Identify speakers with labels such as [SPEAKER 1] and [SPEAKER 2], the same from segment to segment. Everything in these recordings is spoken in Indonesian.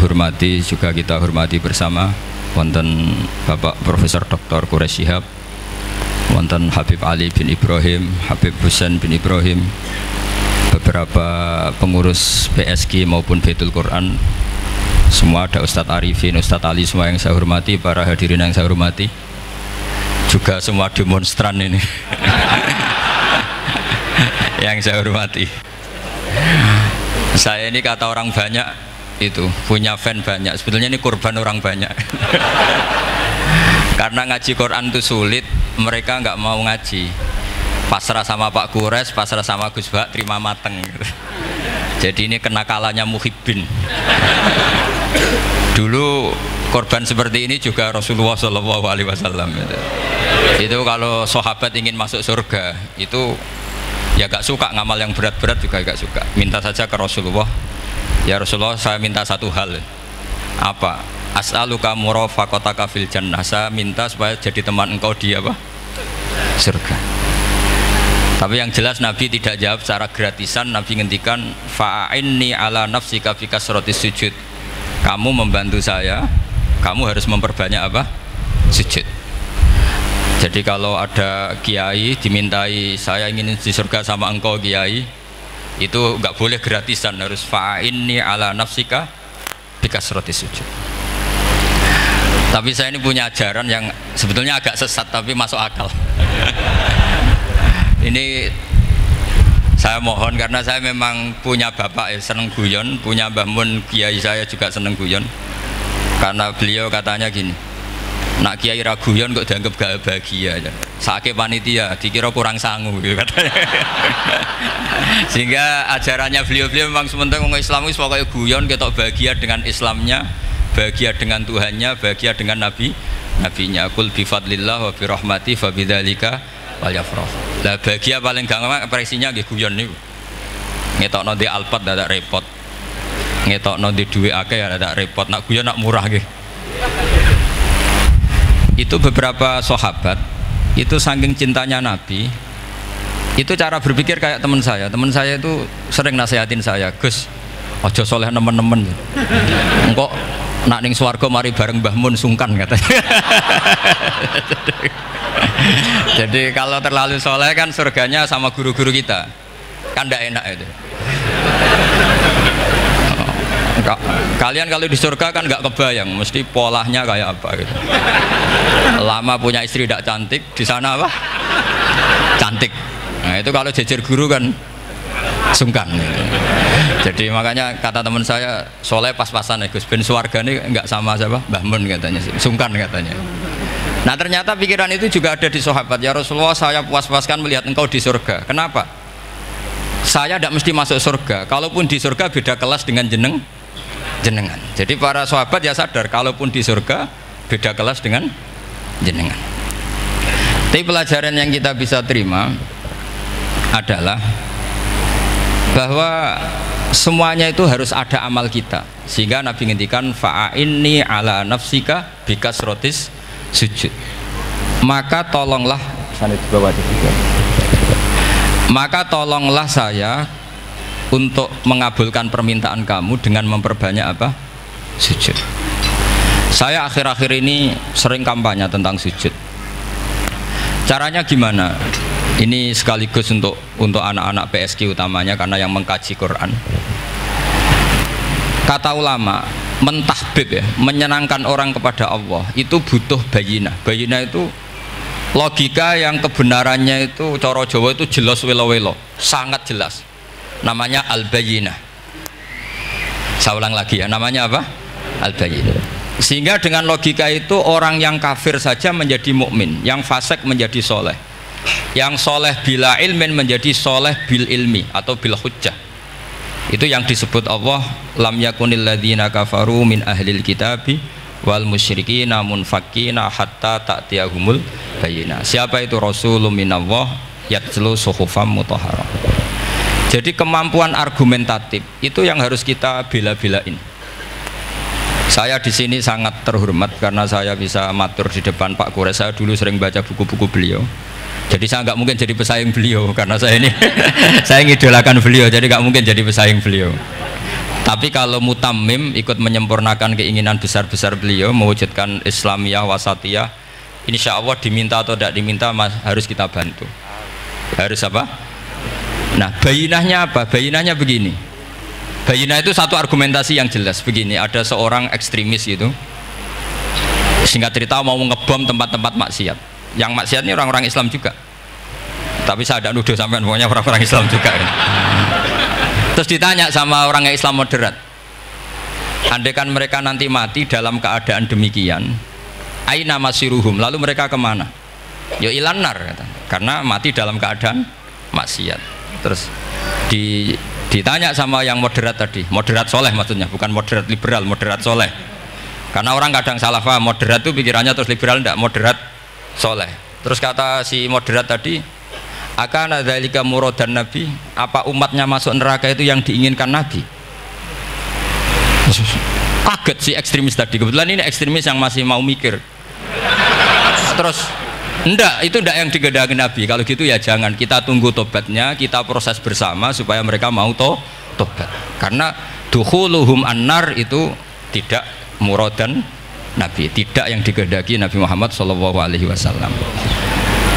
[SPEAKER 1] hormati juga kita hormati bersama wonten Bapak Profesor Dr. Quraish Shihab, wonten Habib Ali bin Ibrahim, Habib Husain bin Ibrahim, beberapa pengurus PSG maupun Baitul Quran, semua ada Ustadz Arifin, Ustadz Ali, semua yang saya hormati, para hadirin yang saya hormati, juga semua demonstran ini yang saya hormati. Saya ini kata orang banyak itu punya fan banyak, sebetulnya ini korban orang banyak. Karena ngaji Quran itu sulit, mereka nggak mau ngaji, pasrah sama Pak Quraish, pasrah sama Gus Bak, terima mateng gitu. Jadi ini kenakalannya muhibbin. Dulu korban seperti ini juga Rasulullah SAW gitu. Itu kalau sahabat ingin masuk surga itu ya gak suka ngamal yang berat-berat, juga gak suka, minta saja ke Rasulullah, ya Rasulullah saya minta satu hal. Apa? As'aluka murafaqataka fil jannah, saya minta supaya jadi teman engkau di apa? Surga. Tapi yang jelas Nabi tidak jawab secara gratisan. Nabi ngendikan fa'inni ala nafsika fi kasratis sujud, kamu membantu saya, kamu harus memperbanyak apa? Sujud. Jadi kalau ada kiai dimintai saya ingin di surga sama engkau kiai, itu nggak boleh gratisan, harus fa'inni ala nafsika bi kasratis sujud. Tapi saya ini punya ajaran yang sebetulnya agak sesat tapi masuk akal. Ini saya mohon, karena saya memang punya bapak seneng guyon, punya Mbah Mun kiai saya juga seneng guyon. Karena beliau katanya gini, nak kiai raguyon kok dianggap gak bahagia aja. Sakit panitia dikira kurang sangu gitu katanya. Sehingga ajarannya beliau memang sementara orang Islam itu pokoknya guyon, ketok bahagia dengan Islamnya, bahagia dengan Tuhannya, bahagia dengan nabinya. Qul bi fadlillah wa bi rahmati fa bidzalika walyafrah. Lah bahagia paling gampang ekspresinya nggih guyon niku. Ngetokno di Alphard dadak repot. Ngetokno di duwe akeh ya dadak repot. Nak guyon nak murah nggih. Itu beberapa sahabat itu saking cintanya Nabi, itu cara berpikir kayak teman saya itu sering nasihatin saya, Gus ojo soleh nemen-nemen, engkau nak ning swarga mari bareng Mbah Mun sungkan katanya. Jadi kalau terlalu soleh kan surganya sama guru-guru kita kan tidak enak itu. Kalian kalau di surga kan nggak kebayang mesti polanya kayak apa gitu. Lama punya istri tidak cantik, di sana apa? Cantik. Nah itu kalau jejer guru kan sungkan gitu. Jadi makanya kata teman saya, soleh pas-pasan ya Gus, ben swarga ini nggak sama siapa? Mbah Mun katanya, sungkan katanya. Nah ternyata pikiran itu juga ada di sahabat. Ya Rasulullah, saya puas-puaskan melihat engkau di surga. Kenapa? Saya tidak mesti masuk surga, kalaupun di surga beda kelas dengan jenengan. Jadi para sahabat ya sadar kalaupun di surga beda kelas dengan jenengan. Tapi pelajaran yang kita bisa terima adalah bahwa semuanya itu harus ada amal kita, sehingga Nabi ngendikan fa'inni ala nafsika bi kasratis sujud, maka tolonglah saya untuk mengabulkan permintaan kamu dengan memperbanyak apa? Sujud. Saya akhir-akhir ini sering kampanye tentang sujud. Caranya gimana? Ini sekaligus untuk anak-anak PSG utamanya, karena yang mengkaji Quran. Kata ulama, mentahbib ya, menyenangkan orang kepada Allah itu butuh bayinah. Bayinah itu logika yang kebenarannya itu cara Jawa itu jelas welo-welo, sangat jelas. Namanya al-bayyinah. Saya ulang lagi ya, namanya apa? Al-bayyinah. Sehingga dengan logika itu orang yang kafir saja menjadi mukmin, yang fasik menjadi soleh, yang soleh bila ilmin menjadi soleh bil ilmi atau bil hujjah. Itu yang disebut Allah, lam yakunil ladzina kafaru min ahlil kitabi wal musyrikina munfakkina hatta ta'tiyahumul bayyinah. Siapa itu? Rasulun minallah yatlu suhufam mutahharah. Jadi kemampuan argumentatif itu yang harus kita bela-belain. Saya di sini sangat terhormat karena saya bisa matur di depan Pak Quraish. Saya dulu sering baca buku-buku beliau. Jadi saya nggak mungkin jadi pesaing beliau karena saya ini saya ngidolakan beliau. Jadi nggak mungkin jadi pesaing beliau. Tapi kalau mutammim ikut menyempurnakan keinginan besar-besar beliau mewujudkan Islamiyah wasatiyah, insya Allah diminta atau tidak diminta harus kita bantu. Harus apa? Nah, bayinahnya apa? Bayinahnya begini. Bayinah itu satu argumentasi yang jelas begini. Ada seorang ekstremis gitu, singkat cerita mau ngebom tempat-tempat maksiat. Yang maksiat ini orang-orang Islam juga. Tapi saya tidak nuduh sampean, pokoknya orang-orang Islam juga. Terus ditanya sama orang yang Islam moderat, andaikan mereka nanti mati dalam keadaan demikian, aina masiruhum, lalu mereka kemana? Ya ilanar, karena mati dalam keadaan maksiat. Terus ditanya sama yang moderat tadi, moderat soleh maksudnya, bukan moderat liberal, moderat soleh. Karena orang kadang salah paham, moderat itu pikirannya terus liberal, tidak, moderat soleh. Terus kata si moderat tadi, akan ada lika muradan Nabi, apa umatnya masuk neraka itu yang diinginkan Nabi? Kaget si ekstremis tadi, kebetulan ini ekstremis yang masih mau mikir. Terus enggak, itu enggak yang digedaki Nabi. Kalau gitu ya jangan, kita tunggu tobatnya, kita proses bersama supaya mereka mau tobat. Karena dukhuluhum annar itu tidak muradan Nabi, tidak yang digedaki Nabi Muhammad SAW.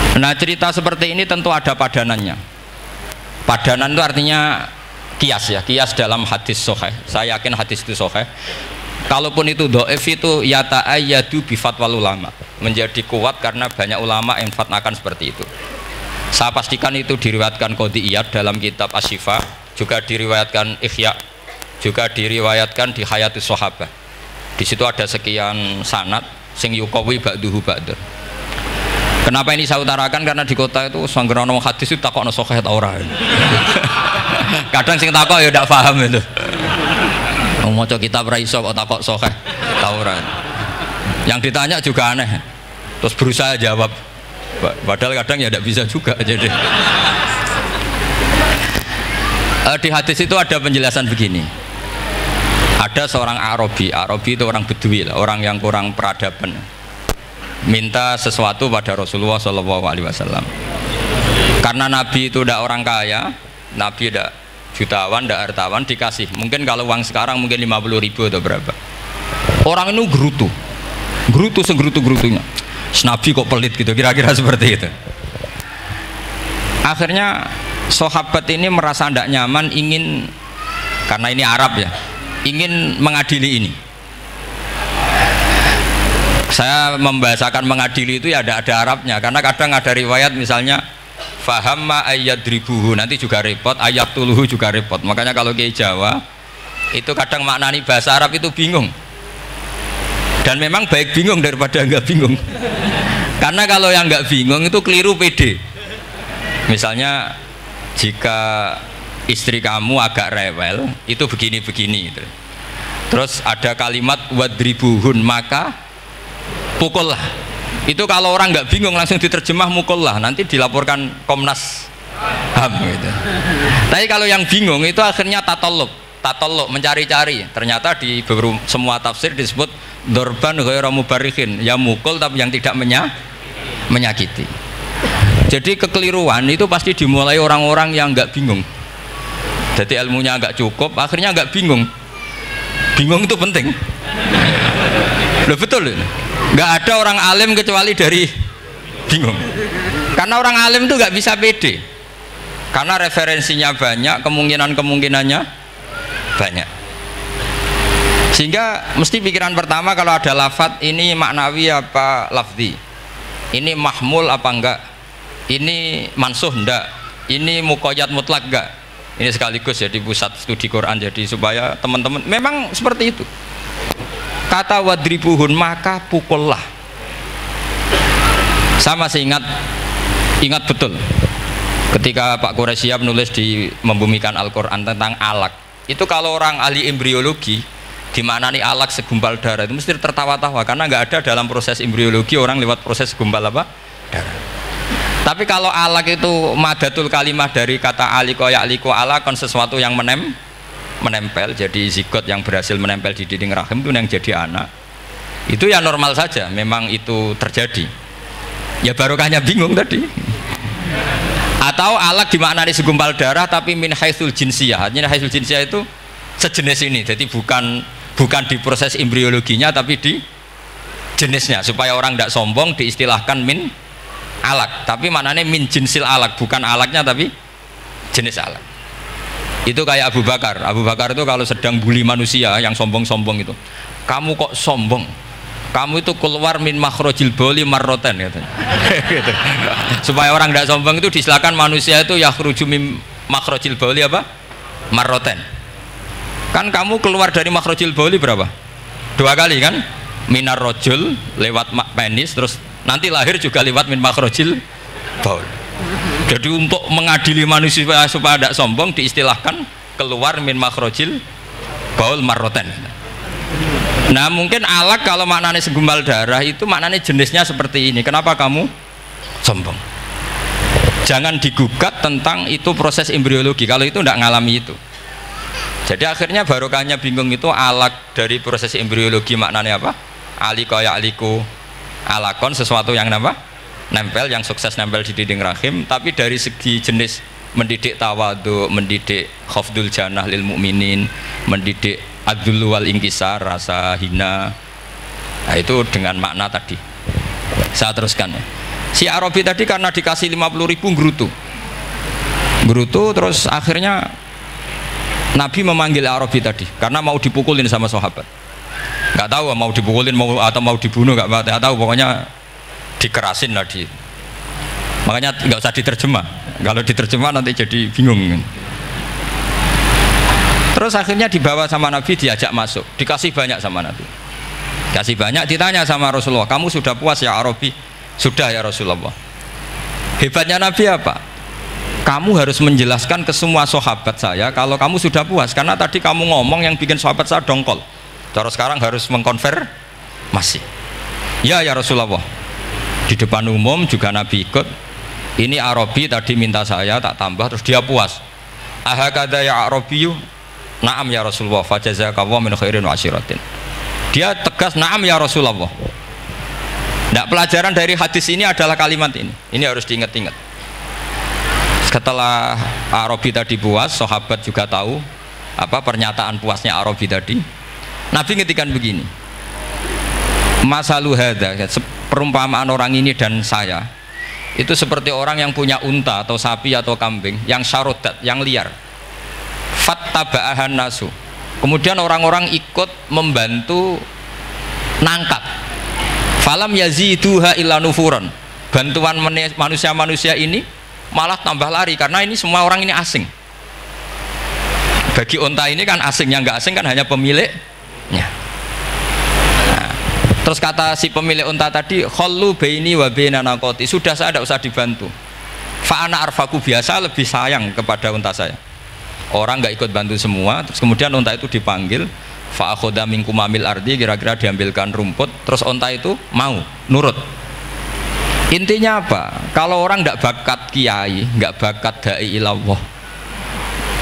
[SPEAKER 1] Nah, cerita seperti ini tentu ada padanannya. Padanan itu artinya kias ya, kias dalam hadis sahih. Saya yakin hadis itu sahih. Kalaupun itu dhaif itu yata'ayyadu bi fatwal ulama, menjadi kuat karena banyak ulama yang fatwakan seperti itu. Saya pastikan itu diriwayatkan Qadhi Iyad dalam kitab Asy-Syifa, juga diriwayatkan Ihya, juga diriwayatkan di Hayatus Sahabah. Di situ ada sekian sanad sing yuqawi ba'duhu ba'dur. Kenapa ini saya utarakan? Karena di kota itu sanggerono hadis itu takokno sahih ta ora. Kadang sing takok ya ndak paham itu. Wong maca kitab ra iso kok takok sahih ta ora. Yang ditanya juga aneh. Terus berusaha jawab. Padahal kadang ya ndak bisa juga jadi. Di hadis itu ada penjelasan begini. Ada seorang Arabi itu orang Bedui lah, orang yang kurang peradaban. Minta sesuatu pada Rasulullah SAW. Karena Nabi itu tidak orang kaya, Nabi tidak jutawan, tidak hartawan, dikasih. Mungkin kalau uang sekarang mungkin 50.000 atau berapa. Orang itu gerutu segrutu-gerutunya. Nabi kok pelit gitu, kira-kira seperti itu. Akhirnya sahabat ini merasa tidak nyaman, ingin, karena ini Arab ya, ingin mengadili ini. Saya membahasakan mengadili itu ya ada Arabnya, karena kadang ada riwayat misalnya fahamma ayyadribuhu, nanti juga repot, ayat tuluhu juga repot. Makanya kalau Kiai Jawa itu kadang maknani bahasa Arab itu bingung, dan memang baik bingung daripada enggak bingung. Karena kalau yang enggak bingung itu keliru pede. Misalnya jika istri kamu agak rewel itu begini-begini gitu. Terus ada kalimat wadribuhun, maka pukullah. Itu kalau orang nggak bingung langsung diterjemah mukullah, nanti dilaporkan Komnas HAM gitu. Tapi kalau yang bingung itu akhirnya tatallub mencari-cari. Ternyata di semua tafsir disebut dorban ghairu mubarrihin, ya mukul tapi yang tidak menyakiti. Jadi kekeliruan itu pasti dimulai orang-orang yang nggak bingung. Jadi ilmunya nggak cukup, akhirnya nggak bingung. Bingung itu penting. Loh, betul. Nggak ada orang alim kecuali dari bingung. Karena orang alim itu nggak bisa pede. Karena referensinya banyak, kemungkinannya banyak. Sehingga mesti pikiran pertama kalau ada lafadz ini maknawi apa lafzi, ini mahmul apa enggak, ini mansuh enggak, ini muqayyad mutlak enggak. Ini sekaligus jadi pusat studi Quran, jadi supaya teman-teman memang seperti itu. Kata wadribuhun, maka pukullah. Saya masih ingat betul ketika Pak Quraisyab nulis di Membumikan Al-Quran tentang alak. Itu kalau orang ahli embriologi dimana nih alak segumpal darah itu mesti tertawa-tawa, karena nggak ada dalam proses embriologi orang lewat proses segumpal apa? Darah. Tapi kalau alak itu madatul kalimah dari kata aliko ya'liko alakon, sesuatu yang menempel, jadi zigot yang berhasil menempel di dinding rahim itu yang jadi anak, itu ya normal saja, memang itu terjadi. Ya barokahnya bingung tadi. Atau alak dimaknai segumpal darah tapi min haitsul jinsiyah. Artinya haitsul jinsiyah itu sejenis ini. Jadi bukan di proses embriologinya tapi di jenisnya, supaya orang tidak sombong diistilahkan min alak, tapi maknanya min jinsil alak, bukan alaknya tapi jenis alak. Itu kayak Abu Bakar itu kalau sedang bully manusia yang sombong-sombong itu, kamu kok sombong, kamu itu keluar min makhrajil bauli marroten gitu. Supaya orang tidak sombong itu diistilahkan manusia itu yakhruju min makhrajil bauli apa? Marroten. Kan kamu keluar dari makhrajil bauli berapa? 2 kali kan? Minar rojul lewat penis, terus nanti lahir juga lewat min makhrajil baul. Jadi untuk mengadili manusia supaya tidak sombong diistilahkan keluar min makhrajil baul marroten. Nah mungkin alak kalau maknanya segumpal darah itu maknanya jenisnya seperti ini. Kenapa kamu sombong? Jangan digugat tentang itu proses embriologi, kalau itu tidak ngalami itu. Jadi akhirnya barokahnya bingung itu alak dari proses embriologi maknanya apa? Aliko ya aliku alakon, sesuatu yang nempel, yang sukses nempel di dinding rahim. Tapi dari segi jenis mendidik tawadu, mendidik khafdul janah lil mukminin, mendidik adzul wal ingkisar, rasa hina, nah itu dengan makna tadi. Saya teruskan ya. Si Arabi tadi karena dikasih 50.000 gerutu, terus akhirnya Nabi memanggil Arabi tadi karena mau dipukulin sama sahabat. Nggak tahu mau dipukulin atau mau dibunuh, nggak tahu, pokoknya dikerasin tadi. Makanya nggak usah diterjemah, kalau diterjemah nanti jadi bingung. Terus akhirnya dibawa sama Nabi, diajak masuk, dikasih banyak sama Nabi, kasih banyak. Ditanya sama Rasulullah, kamu sudah puas ya Arabi? Sudah ya Rasulullah. Hebatnya Nabi apa? Kamu harus menjelaskan ke semua sahabat saya kalau kamu sudah puas, karena tadi kamu ngomong yang bikin sahabat saya dongkol. Terus sekarang harus mengkonfirmasi. Ya Rasulullah. Di depan umum juga Nabi ikut. Ini Arabi tadi minta saya tak tambah, terus dia puas. Ahakada ya Arabiyu? Naam ya Rasulullah. Fajazakallahu min khairin wa asyiratin. Dia tegas naam ya Rasulullah. Nah, pelajaran dari hadis ini adalah kalimat ini. Ini harus diingat-ingat. Setelah Arabi tadi puas, sahabat juga tahu apa pernyataan puasnya Arabi tadi. Nabi ngetikan begini, masalu hadza, perumpamaan orang ini dan saya itu seperti orang yang punya unta atau sapi atau kambing yang syarodat, yang liar. Fattaba'ahan nasu, kemudian orang-orang ikut membantu nangkap. Falam yaziduha illa nufuran, bantuan manusia-manusia ini malah tambah lari, karena ini semua orang ini asing. Bagi unta ini kan asing, yang nggak asing kan hanya pemiliknya. Nah, terus kata si pemilik unta tadi, khallu baini wa baina naqati, sudah saya tidak usah dibantu. Fa ana arfaku, biasa lebih sayang kepada unta saya. Orang nggak ikut bantu semua, terus kemudian unta itu dipanggil. Fa akhoda minkum amil ardi, kira-kira diambilkan rumput, terus unta itu mau nurut. Intinya apa? Kalau orang tidak bakat kiai, nggak bakat dai ilallah,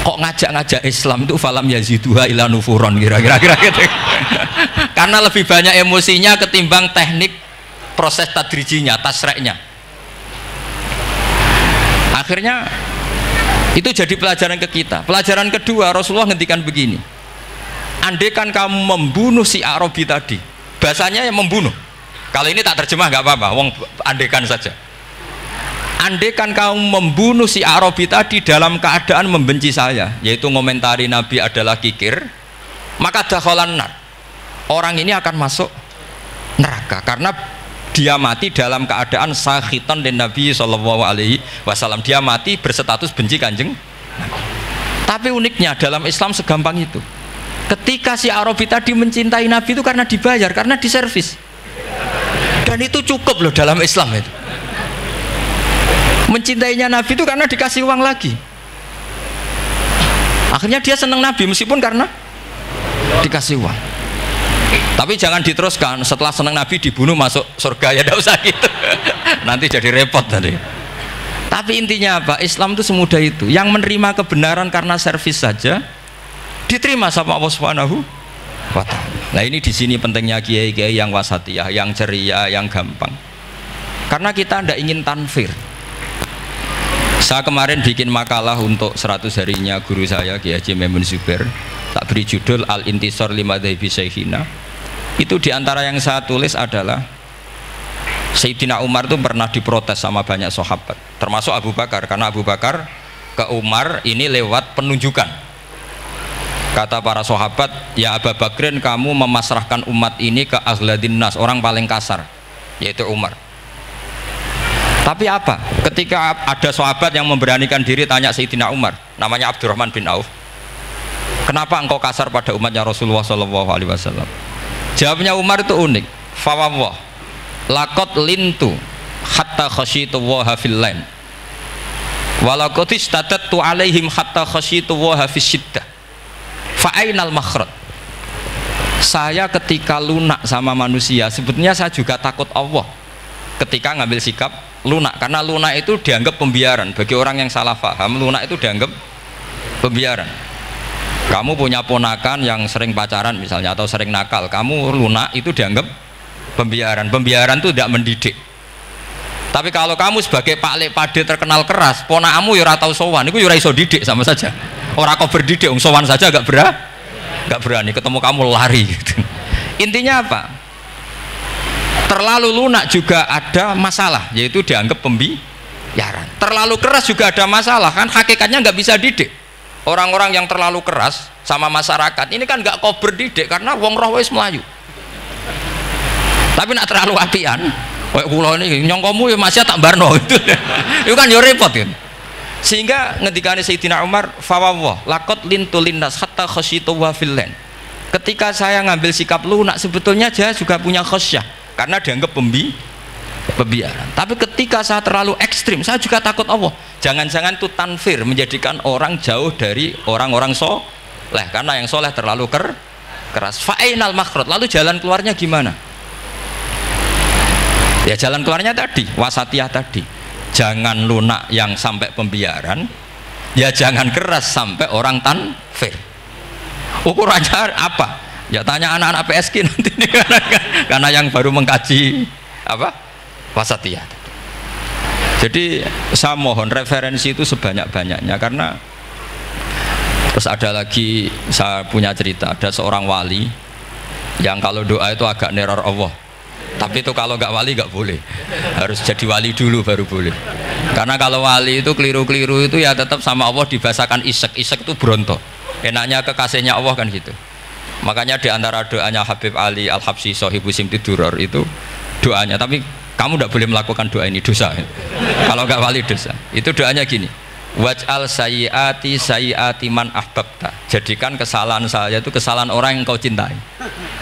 [SPEAKER 1] kok ngajak-ngajak Islam itu falam yaziduha ila nufuron, kira-kira gitu. Karena lebih banyak emosinya ketimbang teknik proses tadrijinya, tasreknya. Akhirnya itu jadi pelajaran ke kita. Pelajaran kedua, Rasulullah ngendikan begini, andaikan kamu membunuh si Arabi tadi, bahasanya yang membunuh. Kalau ini tak terjemah nggak apa-apa, wong andaikan saja. Andaikan kamu membunuh si Arabi tadi dalam keadaan membenci saya, yaitu ngomentari Nabi adalah kikir, maka dakhalan nar, orang ini akan masuk neraka karena dia mati dalam keadaan sakhitan dan Nabi SAW. Dia mati berstatus benci kanjeng. Tapi uniknya dalam Islam segampang itu. Ketika si Arabi tadi mencintai Nabi itu karena dibayar, karena diservis. Dan itu cukup loh dalam Islam itu. Mencintainya Nabi itu karena dikasih uang lagi. Akhirnya dia senang Nabi meskipun karena dikasih uang. Tapi jangan diteruskan setelah senang Nabi dibunuh masuk surga, ya tidak usah gitu. Nanti jadi repot tadi. Tapi intinya apa? Islam itu semudah itu. Yang menerima kebenaran karena servis saja diterima sama Allah Subhanahu wa ta'ala. Nah ini di sini pentingnya kiai-kiai yang wasatiyah, yang ceria, yang gampang. Karena kita tidak ingin tanfir. Saya kemarin bikin makalah untuk 100 harinya guru saya Kiai Haji Maimun Zubair, tak beri judul Al-Intisar Limadhabi Syekhina. Itu diantara yang saya tulis adalah Sayyidina Umar itu pernah diprotes sama banyak sahabat, termasuk Abu Bakar, karena Abu Bakar ke Umar ini lewat penunjukan. Kata para sahabat, ya Abu Bakrin, kamu memasrahkan umat ini ke aghladin nas, orang paling kasar, yaitu Umar. Tapi apa? Ketika ada sahabat yang memberanikan diri tanya Sayyidina Umar, namanya Abdurrahman bin Auf, kenapa engkau kasar pada umatnya Rasulullah SAW? Jawabnya Umar itu unik. Fawwah, laqad lintu hatta khasyitu waha fil lain, walaqad istatattu alaihim hatta khasyitu waha fis syiddah, fa ainal makhraj. Saya ketika lunak sama manusia, sebetulnya saya juga takut Allah ketika ngambil sikap lunak, karena lunak itu dianggap pembiaran. Bagi orang yang salah paham, lunak itu dianggap pembiaran. Kamu punya ponakan yang sering pacaran misalnya atau sering nakal, kamu lunak, itu dianggap pembiaran. Pembiaran itu tidak mendidik. Tapi kalau kamu sebagai Pak Lek Pade terkenal keras, ponakamu ya ora tau sowan, itu ya ora iso didik, sama saja. Orang kau berdidik, sowan saja gak berani, ketemu kamu lari gitu. Intinya apa? Terlalu lunak juga ada masalah, yaitu dianggap pembiaran. Terlalu keras juga ada masalah, kan hakikatnya nggak bisa didik. Orang-orang yang terlalu keras sama masyarakat ini kan nggak kau berdidik, karena wong roh wis melayu. Tapi nak terlalu apian, kayak kula ini nyongkomu ya masih tak barno itu. Itu kan ya repot kan. Sehingga ngendikane Sayyidina Umar, fawwah laqad lintu linnas hatta khasyitu wa fillan. Ketika saya ngambil sikap lunak, sebetulnya saya juga punya khasyah, karena dianggap pembiaran. Tapi ketika saya terlalu ekstrim, saya juga takut Allah. Jangan-jangan itu tanfir, menjadikan orang jauh dari orang-orang soleh, karena yang soleh terlalu keras. Fa'inal makhraj, lalu jalan keluarnya gimana? Ya jalan keluarnya tadi, wasatiyah tadi. Jangan lunak yang sampai pembiaran, ya jangan keras sampai orang tanfir. Ukurannya apa? Ya tanya anak-anak PSG nanti nih, karena yang baru mengkaji apa wasatiyah. Jadi saya mohon referensi itu sebanyak-banyaknya, karena terus ada lagi, saya punya cerita, ada seorang wali yang kalau doa itu agak neror Allah, tapi itu kalau nggak wali nggak boleh, harus jadi wali dulu baru boleh. Karena kalau wali itu keliru-keliru itu ya tetap sama Allah dibahasakan isek itu bronto, enaknya kekasihnya Allah kan gitu. Makanya di antara doanya Habib Ali Al-Habsyi Sohibu Simti Duror itu doanya, tapi kamu tidak boleh melakukan doa ini, dosa. Kalau nggak wali dosa. Itu doanya gini, waj'al sayyiati man ahbabta, jadikan kesalahan saya itu kesalahan orang yang kau cintai.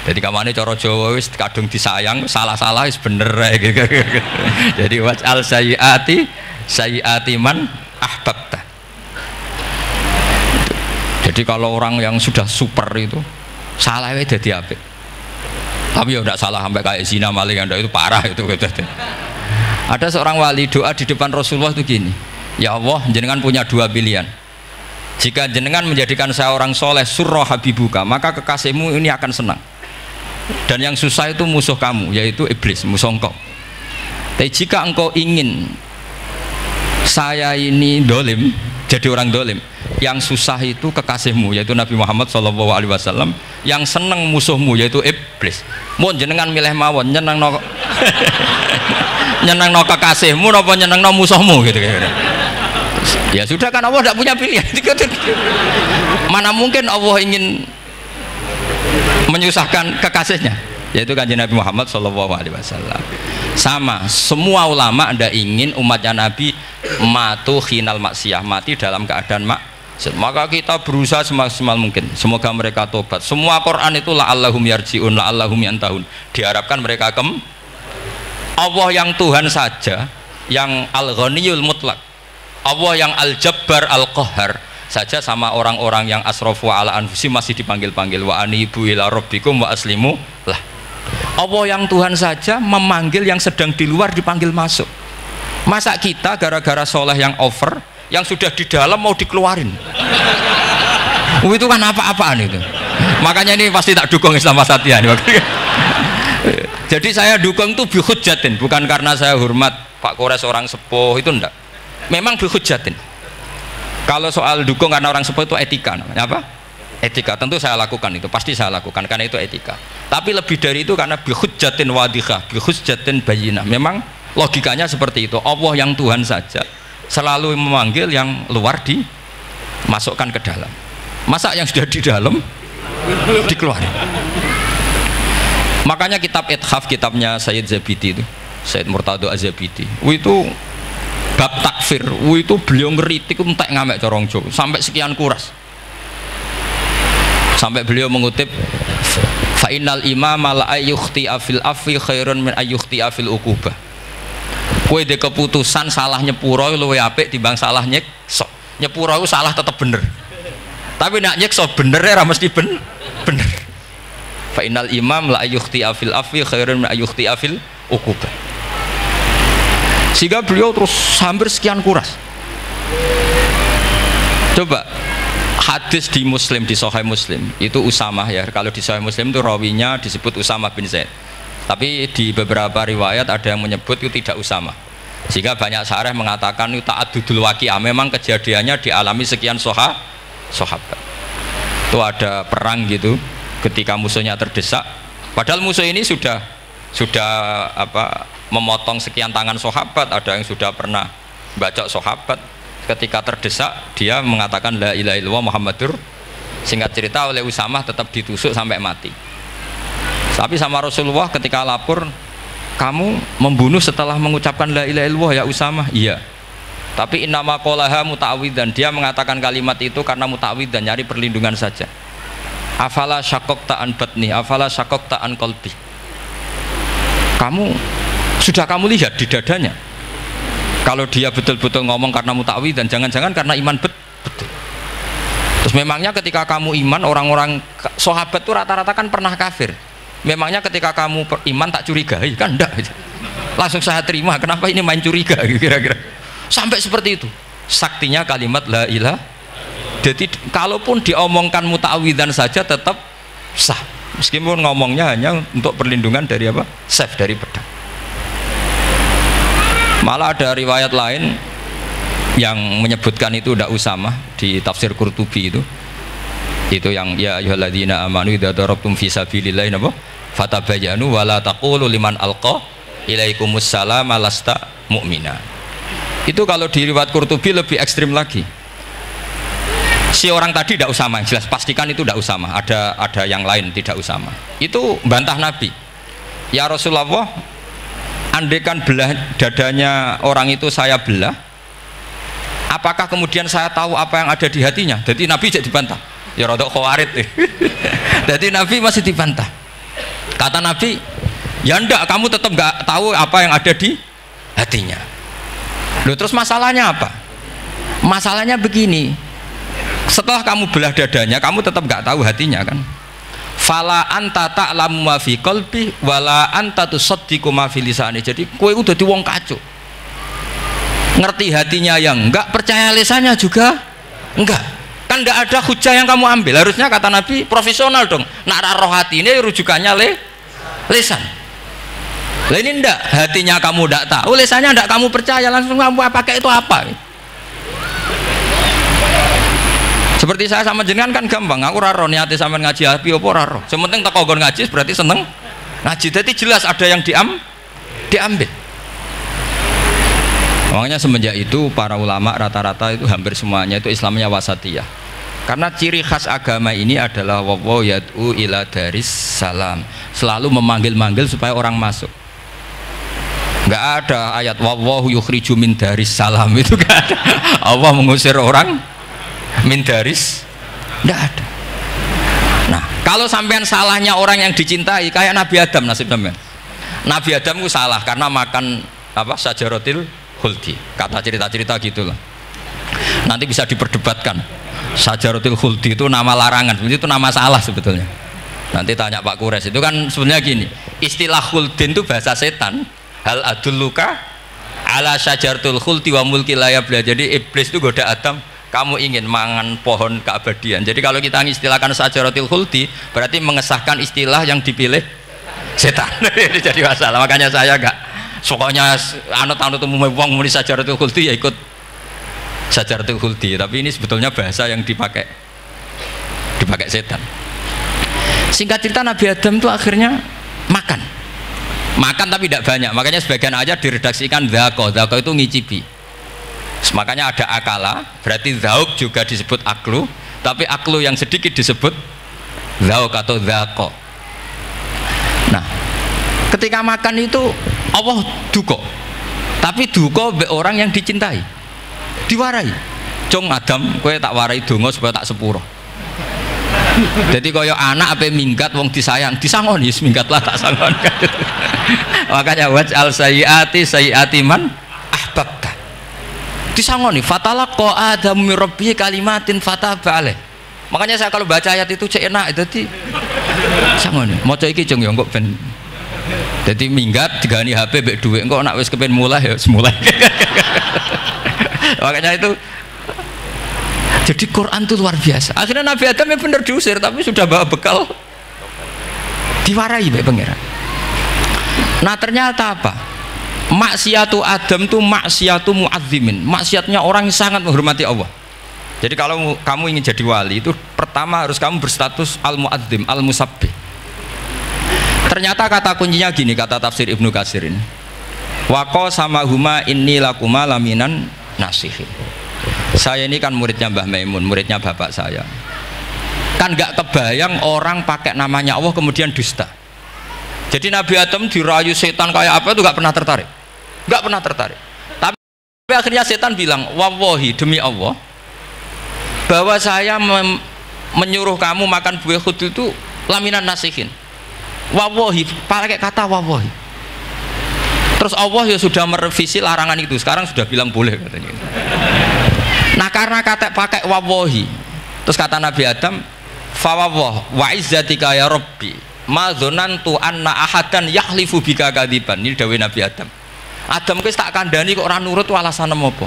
[SPEAKER 1] Jadi kamane cara Jawa wis kadung disayang, salah-salah wis bener gitu. Jadi waj'al sayyiati man ahbabta. Jadi kalau orang yang sudah super itu salahnya jadi apik, tapi ya tidak salah sampai kayak zina maling, itu parah itu. Ada seorang wali doa di depan Rasulullah itu gini, ya Allah, jenengan punya dua pilihan. Jika jenengan menjadikan saya orang soleh, surra habibuka, maka kekasihmu ini akan senang. Dan yang susah itu musuh kamu, yaitu iblis, musuh engkau. Tapi jika engkau ingin saya ini dolim, jadi orang dolim, yang susah itu kekasihmu, yaitu Nabi Muhammad SAW, yang seneng musuhmu, yaitu iblis. Mau jenengan milih mawon, nyeneng no nyeneng no kekasihmu apa nyeneng no musuhmu gitu. Ya sudah, kan Allah tidak punya pilihan. Mana mungkin Allah ingin menyusahkan kekasihnya, yaitu kanjeng Nabi Muhammad SAW. Sama, semua ulama anda ingin umatnya Nabi matu khinal maksiyah, mati dalam keadaan maka kita berusaha semaksimal mungkin, semoga mereka tobat. Semua Quran itu la'allahum yarji'un, la'allahum yantahun, diharapkan mereka Allah yang Tuhan saja, yang al-ghaniyul mutlak, Allah yang al-jabbar al-qahhar saja, sama orang-orang yang asrafu ala anfusi masih dipanggil-panggil, wa anibu ila rabbikum wa aslimu lah. Allah yang Tuhan saja memanggil yang sedang di luar dipanggil masuk. Masa kita gara-gara soleh yang over, yang sudah di dalam mau dikeluarin? Itu kan apa-apaan itu. Makanya ini pasti tak dukung Islam Wasatiyah. Jadi saya dukung itu bihujjatin, bukan karena saya hormat Pak Kores orang sepuh, itu enggak. memang bihujjatin. Kalau soal dukung karena orang sepuh itu etika namanya apa? Etika. Tentu saya lakukan itu, pasti saya lakukan karena itu etika. Tapi lebih dari itu karena bihujjatin wadihah, bihujjatin bayyinah. Memang logikanya seperti itu. Allah yang Tuhan saja selalu memanggil yang luar dimasukkan ke dalam. Masa yang sudah di dalam dikeluarin? Makanya kitab Ithaf, kitabnya Sayyid Zabidi itu, Sayyid Murtado Az-Zabidi, itu bab takfir, itu beliau ngeritik entek ngamek corong Jawa sampai sekian kuras. Sampai beliau mengutip fa innal imama la ayyukhti afil afi khairun min ayyukhti afil uqubah. Kowe de keputusan salah nyepuro luwih apik timbang salah nyekso. Nyepuro itu salah tetap bener. Tapi nak nyekso bener ora mesti bener. Fa innal imam la ayyukhti afil afi khairun min ayyukhti afil uqubah. Sehingga beliau terus hampir sekian kuras. Coba hadis di Muslim, di Sahih Muslim itu Usamah ya. Kalau di Sahih Muslim itu rawinya disebut Usamah bin Zaid. Tapi di beberapa riwayat ada yang menyebut itu tidak Usamah. Sehingga banyak syarah mengatakan itu ta'addudul waqi'ah. Memang kejadiannya dialami sekian sahabat. Itu ada perang gitu ketika musuhnya terdesak. Padahal musuh ini sudah memotong sekian tangan sahabat, ada yang sudah pernah bacok sahabat. Ketika terdesak dia mengatakan la ilaha illallah Muhammadur. Singkat cerita oleh Usamah tetap ditusuk sampai mati. Tapi sama Rasulullah ketika lapor, kamu membunuh setelah mengucapkan la ilaha illallah ya Usamah? Iya. Tapi innama qolaha muta'awwidan, dia mengatakan kalimat itu karena muta'awwidan, nyari perlindungan saja. Afala syaqaqta an batni, afala syaqaqta an qalbi. Sudah kamu lihat di dadanya kalau dia betul-betul ngomong karena mutawi dan jangan-jangan karena iman betul. Terus memangnya ketika kamu iman, orang-orang sahabat itu rata-rata kan pernah kafir. Memangnya ketika kamu iman tak curigai kan? Enggak, langsung saya terima. Kenapa ini main curiga kira-kira? Sampai seperti itu saktinya kalimat la ilaha. Jadi kalaupun diomongkan mutawidan saja tetap sah, meskipun ngomongnya hanya untuk perlindungan dari apa? Safe, dari pedang. Malah ada riwayat lain yang menyebutkan itu tidak Usamah di tafsir Qurtubi itu yang ya ayyuhalladzina amanu idza darabtum fi sabilillahi fatabayyanu wala taqulu liman alqa ilaikumus salam lasta mu'mina. Itu kalau di riwayat Qurtubi lebih ekstrim lagi. Si orang tadi tidak Usamah, jelas pastikan itu tidak Usamah, ada yang lain tidak Usamah. Itu bantah Nabi. Ya Rasulullah, andaikan belah dadanya orang itu saya belah, apakah kemudian saya tahu apa yang ada di hatinya? Jadi Nabi jadi dibantah. Ya rodok khawarid. Jadi Nabi masih dibantah. Kata Nabi, ya enggak, kamu tetap enggak tahu apa yang ada di hatinya. Loh, terus masalahnya apa? Masalahnya begini, setelah kamu belah dadanya, kamu tetap enggak tahu hatinya kan? Fala anta ta'lamu ma fi qalbi wala anta tusaddiqu ma fi lisani. Jadi kowe udah di wong kacau. Ngerti hatinya yang enggak, percaya lisannya juga enggak. Kan enggak ada hujah yang kamu ambil. Harusnya kata Nabi profesional dong. Nak roh hati ini rujukannya lisan. Lah ini enggak, hatinya kamu enggak tahu, lisannya enggak kamu percaya, langsung kamu pakai itu apa? Seperti saya sama jenengan kan gampang, aku raro niati sampean ngaji api apa raro. Sementing teko nggon ngaji berarti seneng ngaji. Jadi jelas ada yang diambil. Makanya semenjak itu para ulama rata-rata itu hampir semuanya itu Islamnya wasatiyah. Karena ciri khas agama ini adalah wa yad'u ila daris salam. Selalu memanggil-manggil supaya orang masuk. Enggak ada ayat wallahu yukhriju min daris salam, itu enggak ada. Allah mengusir orang min daris, enggak ada. Nah, kalau sampean salahnya orang yang dicintai kayak Nabi Adam, nasib sampean. Nabi Adam itu salah karena makan apa? Sajaratil khuldi. Kata cerita-cerita gitulah. Nanti bisa diperdebatkan. Sajaratil khuldi itu nama larangan, itu nama salah sebetulnya. Nanti tanya Pak Kures, itu kan sebenarnya gini. Istilah khuldin itu bahasa setan. Hal adulluka ala sajaratul khuldi wa mulki la yabla. Jadi iblis itu goda Adam, kamu ingin mangan pohon keabadian. Jadi kalau kita istilahkan sajaratul khuldi berarti mengesahkan istilah yang dipilih setan. Jadi masalah. Makanya saya enggak pokoknya anut-anut umum wong muni sajaratul khuldi ya ikut Syajaratul khuldi, tapi ini sebetulnya bahasa yang dipakai setan. Singkat cerita Nabi Adam itu akhirnya makan tapi tidak banyak, makanya sebagian ayat diredaksikan dzaqo itu ngicipi. Makanya ada akala, berarti zauk juga disebut aklu, tapi aklu yang sedikit disebut zauk atau dzaqo. Nah, ketika makan itu Allah duka, tapi duka be orang yang dicintai, diwarai. Cung Adam, kowe tak warai donga supaya tak sepuro. Jadi kaya anak apa minggat wong disayang, disangoni minggatlah tak sangon. Makanya waj'al sayyiati man ahbabta. Disangoni fatalaqa adamu min rabbih kalimatin fataba alaih. Makanya saya kalau baca ayat itu cek enak, jadi sangoni. Maca iki cung yo engko ben dadi minggat digani HP mbek dhuwit engko nek wis kepen mulai ya semulai. Makanya itu jadi Quran itu luar biasa. Akhirnya Nabi Adam yang benar diusir, tapi sudah bawa bekal, diwarai baik pangeran. Nah ternyata apa? Maksiatu Adam itu maksiatu mu'azzimin, maksiatnya orang yang sangat menghormati Allah. Jadi kalau kamu ingin jadi wali itu pertama harus kamu berstatus al-mu'azzim, al-musabbih. Ternyata kata kuncinya gini, kata tafsir Ibnu Katsir ini, waqo sama huma inni lakuma laminan nasihin. Saya ini kan muridnya Mbah Maimun, muridnya bapak saya. Kan nggak kebayang orang pakai namanya Allah kemudian dusta. Jadi Nabi Adam dirayu setan kayak apa itu nggak pernah tertarik, nggak pernah tertarik. Tapi akhirnya setan bilang, wallahi demi Allah, bahwa saya menyuruh kamu makan buah khut itu laminan nasihin. Wallahi, pakai kata wallahi. Terus Allah ya sudah merevisi larangan itu, sekarang sudah bilang boleh katanya. Nah karena kata pakai wawahi, terus kata Nabi Adam, fawawah wa izzatika ya Rabbi ma dzanantu anna ahadan yahlifu bika kadziban. Ini dawuh Nabi Adam. Adam wis tak kandhani kok ora nurut alasan apa?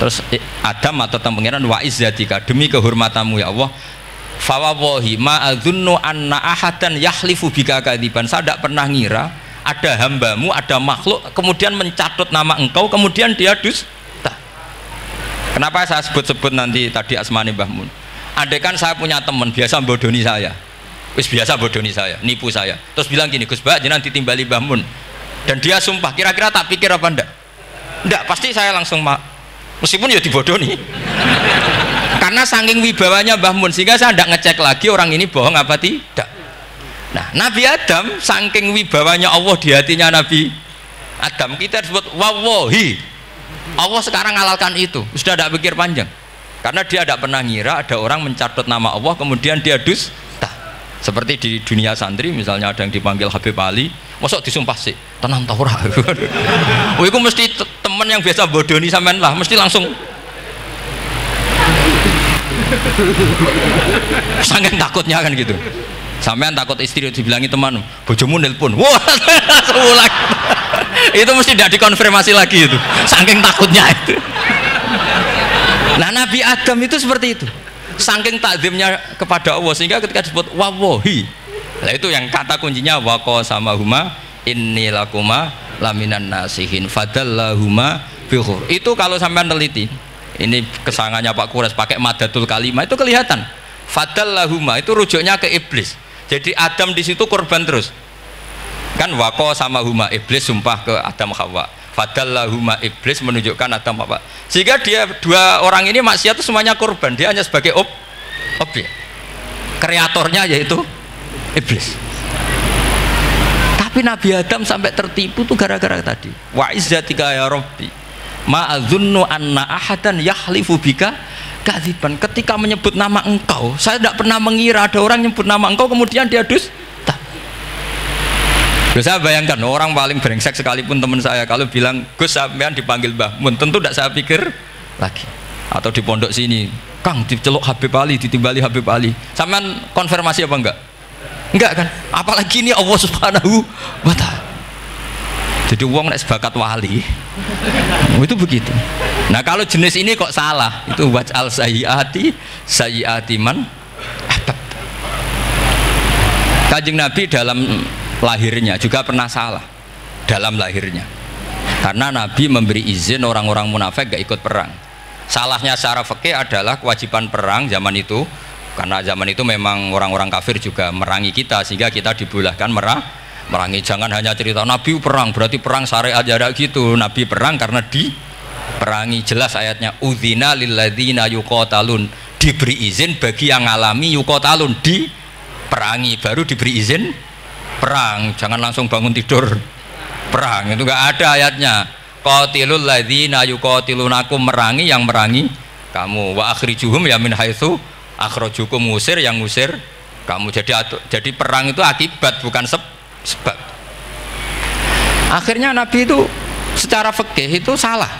[SPEAKER 1] Terus Adam atau pangeran wa izzatika, demi kehormatanmu ya Allah, fawawahi ma adzunnu anna ahadan yahlifu bika kadziban. Saya tidak pernah ngira ada hambamu, ada makhluk kemudian mencatut nama engkau kemudian dia dusta. Kenapa saya sebut-sebut nanti tadi asmani Mbah Mun? Andai kan saya punya teman biasa bodoni saya, biasa bodoni saya, nipu saya, terus bilang gini, Gus Bah jenengan ditimbali Mbah Mun, dan dia sumpah, kira-kira tak pikir apa ndak? Ndak, pasti saya langsung meskipun ya dibodoni. Karena saking wibawanya Mbah Mun sehingga saya ndak ngecek lagi orang ini bohong apa tidak. Nah, Nabi Adam saking wibawanya Allah di hatinya Nabi Adam, kita disebut wawahi. Allah sekarang ngalalkan itu, sudah tidak pikir panjang, karena dia tidak pernah ngira ada orang mencatat nama Allah kemudian dia dusta. Seperti di dunia santri misalnya ada yang dipanggil Habib Ali, masuk disumpah sih tenang taura. Oh itu mesti teman yang biasa bodoni sampean lah, mesti langsung sangat takutnya kan gitu. Sampean takut istri dibilangi teman, bojomu nelpon, wah langsung ulang. Itu mesti tidak dikonfirmasi lagi itu, saking takutnya itu. Nah Nabi Adam itu seperti itu, saking takzimnya kepada Allah sehingga ketika disebut wawahi, nah itu yang kata kuncinya waqo sama huma inni lakuma laminan nasihin fadallahuma bighur. Itu kalau sampean teliti, ini kesangannya Pak Kures pakai madatul kalimah itu kelihatan. Fadallahuma itu rujuknya ke iblis. Jadi Adam di situ korban terus. Kan waqo sama huma, iblis sumpah ke Adam Hawa. Fadallahuma, iblis menunjukkan Adam Hawa. Sehingga dia dua orang ini maksiat itu semuanya korban. Dia hanya sebagai objek. Kreatornya yaitu iblis. Tapi Nabi Adam sampai tertipu tuh gara-gara tadi. Wa izzatika ya Rabbi ma adzunnu anna ahadan yahlifu bika kadziban. Ketika menyebut nama engkau, saya tidak pernah mengira ada orang menyebut nama engkau kemudian dia dusta. Saya bayangkan orang paling brengsek sekalipun teman saya kalau bilang Gus sampean dipanggil Mbah Mun, tentu tidak saya pikir lagi. Atau di pondok sini, Kang diceluk Habib Ali, ditimbali Habib Ali, sampean konfirmasi apa enggak? Enggak kan? Apalagi ini Allah Subhanahu wa Ta'ala. Jadi uang nek sebakat wali itu begitu. Nah kalau jenis ini kok salah, itu waj'al sayyiati man ahbab. Kanjeng Nabi dalam lahirnya juga pernah salah dalam lahirnya, karena Nabi memberi izin orang-orang munafik gak ikut perang. Salahnya secara fikih adalah kewajiban perang zaman itu, karena zaman itu memang orang-orang kafir juga merangi kita, sehingga kita dibolehkan merangi. Jangan hanya cerita Nabi perang berarti perang syariat jarak gitu. Nabi perang karena diperangi. Jelas ayatnya udzina lilladzina yuqatalun, diberi izin bagi yang ngalami yuqatalun, diperangi baru diberi izin perang. Jangan langsung bangun tidur perang, itu enggak ada ayatnya. Qatilul ladzina yuqatilunakum, merangi yang merangi kamu, wa akhrijuhum ya min haitsu akhrajukum, ngusir yang ngusir kamu. Jadi perang itu akibat bukan sebab. Akhirnya Nabi itu secara fikih itu salah,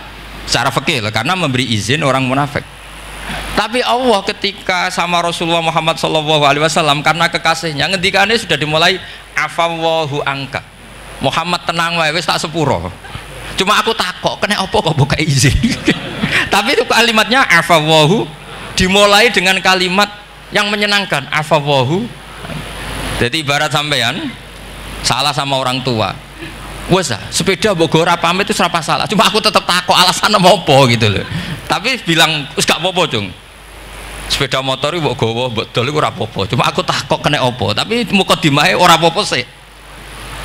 [SPEAKER 1] secara fikih karena memberi izin orang munafik. Tapi Allah ketika sama Rasulullah Muhammad SAW, karena kekasihnya, ngendikannya sudah dimulai afawwahu angka, Muhammad tenang wae wis tak sepuro. Cuma aku takok kena apa kok buka izin. Tapi itu kalimatnya afawwahu dimulai dengan kalimat yang menyenangkan, afawwahu. Jadi ibarat sampean salah sama orang tua, wes sepeda mbok ora pamit itu serapa salah, cuma aku tetap takok alasan apa gitu loh. Tapi bilang wis gak apa-apa Jung, sepeda motor mbok gowo mbok dol iku ora apa-apa, cuma aku takok kena apa. Tapi mukadimahe ora apa-apa sih.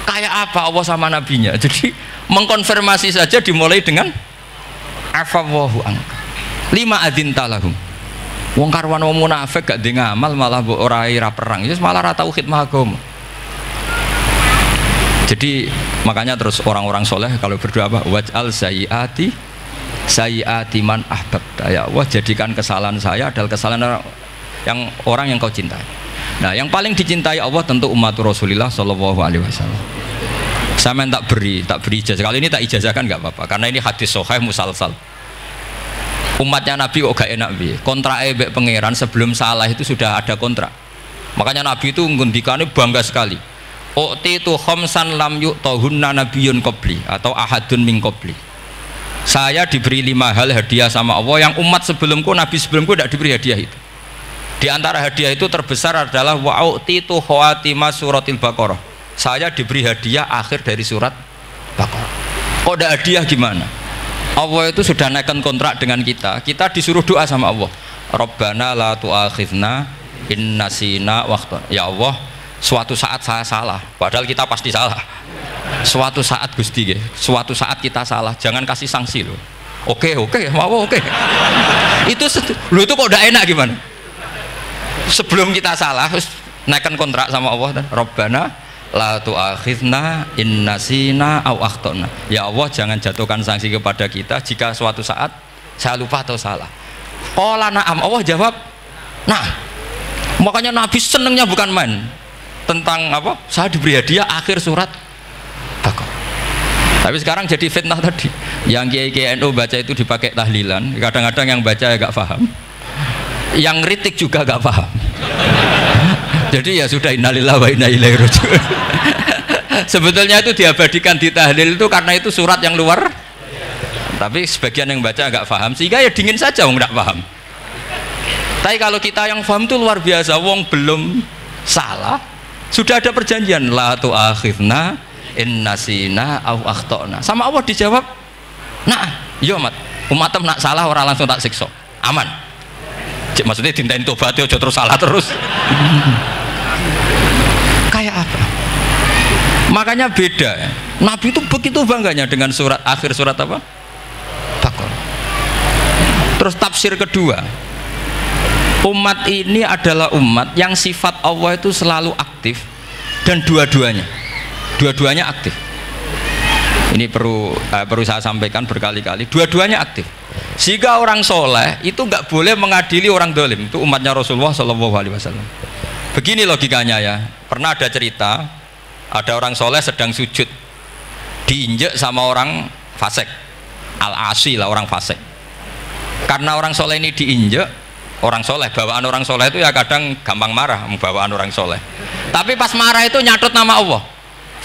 [SPEAKER 1] Kayak apa Allah sama nabinya. Jadi mengkonfirmasi saja dimulai dengan afawwahu angka lima adin talahum. Wong karwan wong munafik gak ndek ngamal malah mbok ora perang, ya malah ora tau khidmah agama. Jadi makanya terus orang-orang soleh kalau berdoa apa? Waj'al sayyiati man ahbabta, ya Allah jadikan kesalahan saya adalah kesalahan orang yang kau cintai. Nah yang paling dicintai Allah tentu umat Rasulullah Shallallahu Alaihi Wasallam. Saya tak beri ijazah, kali ini tak ijazahkan nggak apa-apa karena ini hadis sahih musalsal. Umatnya Nabi kok gak enak bi, kontrak ebek pangeran sebelum salah itu sudah ada kontrak. Makanya Nabi itu ngendikannya bangga sekali. U'titu khamsan lam yu'tahunna nabiyyun qabli atau ahadun min qabli. Saya diberi 5 hal hadiah sama Allah yang umat sebelumku, nabi sebelumku tidak diberi hadiah itu. Di antara hadiah itu terbesar adalah wa'u'titu khawatima suratil Baqarah. Saya diberi hadiah akhir dari surat Baqarah. Kok ada hadiah gimana? Allah itu sudah naikkan kontrak dengan kita. Kita disuruh doa sama Allah. Rabbana la tu'akhidna in nasina waqta. Ya Allah, suatu saat saya salah, padahal kita pasti salah. Suatu saat Gusti, suatu saat kita salah, jangan kasih sanksi loh. Oke, mau oke. Itu itu kok udah enak gimana? Sebelum kita salah, naikkan kontrak sama Allah dan Rabbana la tu'akhidna in nasina aw akhtana. Ya Allah, jangan jatuhkan sanksi kepada kita jika suatu saat saya lupa atau salah. Qala na'am, Allah jawab, nah. Makanya Nabi senengnya bukan main tentang apa? Saya diberi hadiah akhir surat Baqarah. Tapi sekarang jadi fitnah tadi. Yang kiai NU baca itu dipakai tahlilan. Kadang-kadang yang baca agak paham, yang kritik juga agak paham. Jadi ya sudah, innalillahi wa inna ilaihi raji'un. Sebetulnya itu diabadikan di tahlil itu karena itu surat yang luar. Tapi sebagian yang baca agak paham sehingga ya dingin saja wong enggak paham. Tapi kalau kita yang paham itu luar biasa. Wong belum salah sudah ada perjanjian la tu'akhidna in nasina aw akhtana. Sama Allah dijawab, nah yo umat nak salah orang langsung tak siksa, aman. Maksudnya dintain tobat aja terus salah terus. Kayak apa? Makanya beda. Nabi itu begitu bangganya dengan surat akhir surat apa? Baqarah. Terus tafsir kedua, umat ini adalah umat yang sifat Allah itu selalu aktif dan dua-duanya aktif. Ini perlu saya sampaikan berkali-kali, dua-duanya aktif. Jika orang soleh itu nggak boleh mengadili orang dolim, itu umatnya Rasulullah SAW. Begini logikanya ya. Pernah ada cerita, ada orang soleh sedang sujud, diinjek sama orang fasik, al-asi lah orang fasik. Karena orang soleh ini diinjek, orang soleh, bawaan orang soleh itu ya kadang gampang marah, bawaan orang soleh. Tapi pas marah itu nyatut nama Allah.